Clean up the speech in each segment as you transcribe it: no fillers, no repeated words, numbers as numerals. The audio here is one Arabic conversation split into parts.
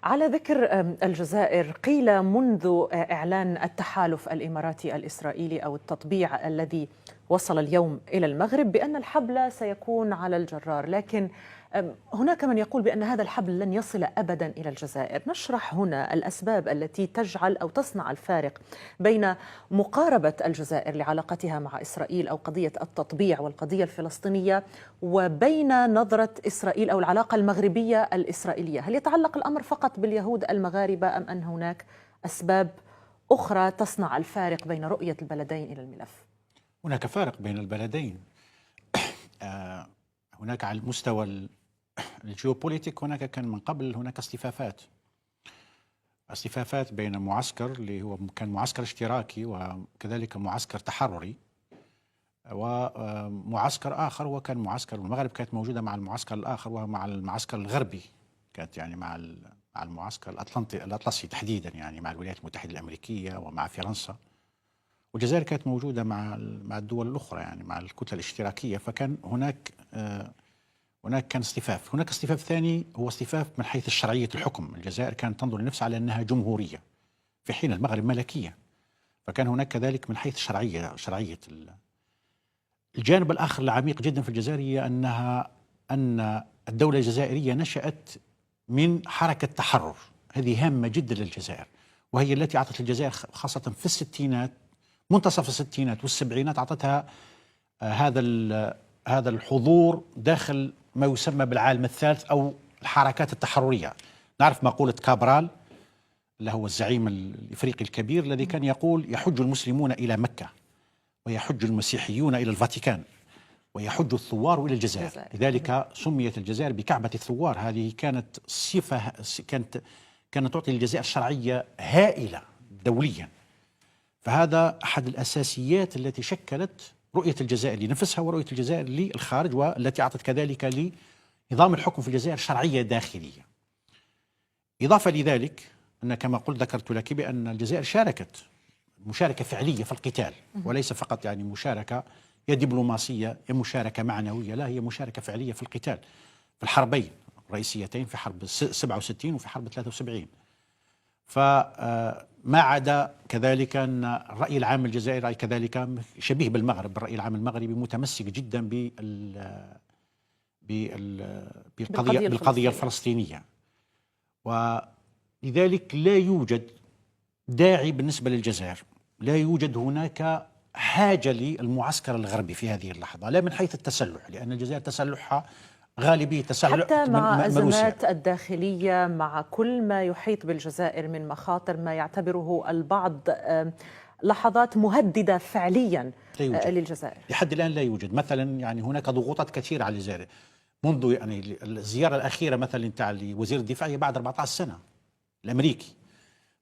على ذكر الجزائر، قيل منذ إعلان التحالف الإماراتي الإسرائيلي أو التطبيع الذي وصل اليوم إلى المغرب بأن الحبل سيكون على الجرار، لكن هناك من يقول بأن هذا الحبل لن يصل أبدا إلى الجزائر. نشرح هنا الأسباب التي تجعل أو تصنع الفارق بين مقاربة الجزائر لعلاقتها مع إسرائيل أو قضية التطبيع والقضية الفلسطينية، وبين نظرة إسرائيل أو العلاقة المغربية الإسرائيلية. هل يتعلق الأمر فقط باليهود المغاربة أم أن هناك أسباب أخرى تصنع الفارق بين رؤية البلدين إلى الملف؟ هناك فارق بين البلدين. هناك على المستوى الجيوبوليتيك هناك كان من قبل هناك اصطفافات بين معسكر اللي هو كان معسكر اشتراكي وكذلك معسكر تحرري، ومعسكر آخر وكان معسكر المغرب كانت موجودة مع المعسكر الآخر ومع المعسكر الغربي، كانت يعني مع المعسكر الأطلسي تحديدا، يعني مع الولايات المتحدة الأمريكية ومع فرنسا. والجزائر كانت موجودة مع الدول الأخرى، يعني مع الكتلة الاشتراكية. فكان هناك كان اصطفاف. هناك اصطفاف ثاني هو اصطفاف من حيث شرعية الحكم. الجزائر كانت تنظر لنفسها على أنها جمهورية في حين المغرب ملكية، فكان هناك كذلك من حيث شرعية الجانب الآخر العميق جدا في الجزائر هي أن الدولة الجزائرية نشأت من حركة تحرر، هذه هامة جدا للجزائر، وهي التي أعطت الجزائر خاصة في الستينات، منتصف الستينات والسبعينات، أعطتها هذا الحضور داخل ما يسمى بالعالم الثالث أو الحركات التحررية. نعرف مقولة كابرال اللي هو الزعيم الإفريقي الكبير الذي كان يقول: يحج المسلمون إلى مكة ويحج المسيحيون إلى الفاتيكان ويحج الثوار إلى الجزائر. لذلك سميت الجزائر بكعبة الثوار. هذه كانت صفة كانت تعطي للجزائر شرعية هائلة دوليا. فهذا أحد الأساسيات التي شكلت رؤية الجزائر لنفسها ورؤية الجزائر للخارج، والتي أعطت كذلك لنظام الحكم في الجزائر شرعية داخلية. إضافة لذلك أن كما قلت ذكرت لك بأن الجزائر شاركت مشاركة فعلية في القتال، وليس فقط يعني مشاركة يا دبلوماسية يا مشاركة معنوية، لا، هي مشاركة فعلية في القتال في الحربين الرئيسيتين، في حرب 67 وفي حرب 73. فما عدا كذلك أن الرأي العام الجزائري كذلك شبيه بالمغرب. الرأي العام المغربي متمسك جدا بالقضية الفلسطينية، ولذلك لا يوجد داعي بالنسبة للجزائر، لا يوجد هناك حاجة للمعسكر الغربي في هذه اللحظة، لا من حيث التسلح، لأن الجزائر تسلحها غالبية تسلح حتى مع من أزمات الداخلية، مع كل ما يحيط بالجزائر من مخاطر، ما يعتبره البعض لحظات مهددة فعليا للجزائر. لحد الآن لا يوجد. مثلا يعني هناك ضغوطات كثيرة على الجزائر منذ يعني الزيارة الأخيرة مثلا تاع وزير الدفاع بعد 14 سنة الأمريكي.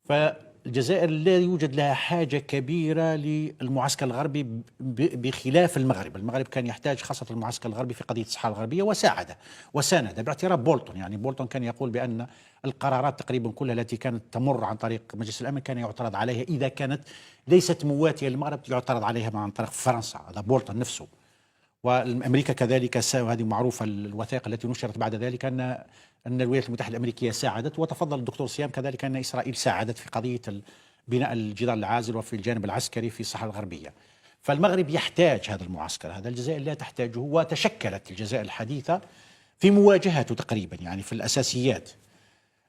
فالجزائر لا يوجد لها حاجة كبيرة للمعسكر الغربي بخلاف المغرب. المغرب كان يحتاج خاصة المعسكر الغربي في قضية الصحراء الغربية وساند باعتراف بولتون. يعني بولتون كان يقول بأن القرارات تقريبا كلها التي كانت تمر عن طريق مجلس الأمن كان يعترض عليها، إذا كانت ليست مواتية للمغرب يعترض عليها عن طريق فرنسا، هذا بولتون نفسه. وأمريكا كذلك، وهذه معروفة الوثائق التي نشرت بعد ذلك، أن الولايات المتحدة الأمريكية ساعدت، وتفضل الدكتور سيام كذلك أن إسرائيل ساعدت في قضية بناء الجدار العازل وفي الجانب العسكري في الصحراء الغربية. فالمغرب يحتاج هذا المعسكر، هذا الجزائر لا تحتاجه، وتشكلت الجزائر الحديثة في مواجهته تقريبا يعني في الأساسيات.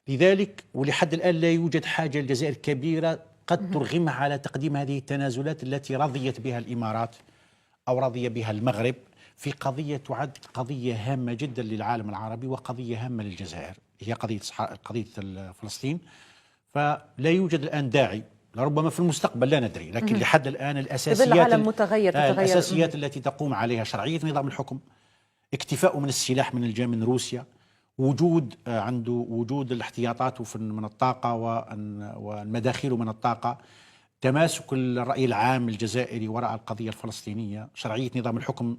لذلك ولحد الآن لا يوجد حاجة للجزائر كبيرة قد ترغمها على تقديم هذه التنازلات التي رضيت بها الإمارات أو رضي بها المغرب في قضية تعد قضية هامة جدا للعالم العربي وقضية هامة للجزائر، هي قضية فلسطين. فلا يوجد الآن داعي، لربما في المستقبل لا ندري، لكن لحد الآن الأساسيات التي تقوم عليها شرعية نظام الحكم، اكتفاء من السلاح من روسيا، وجود الاحتياطات من الطاقة والمداخيل من الطاقة، تماسك الرأي العام الجزائري وراء القضية الفلسطينية، شرعية نظام الحكم.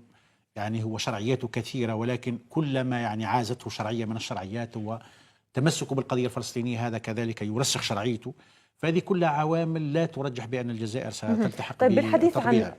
يعني هو شرعياته كثيرة، ولكن كلما يعني عازته شرعية من الشرعيات وتمسكه بالقضية الفلسطينية هذا كذلك يرسخ شرعيته. فهذه كلها عوامل لا ترجح بأن الجزائر ستلتحق طيب، بالحديث عن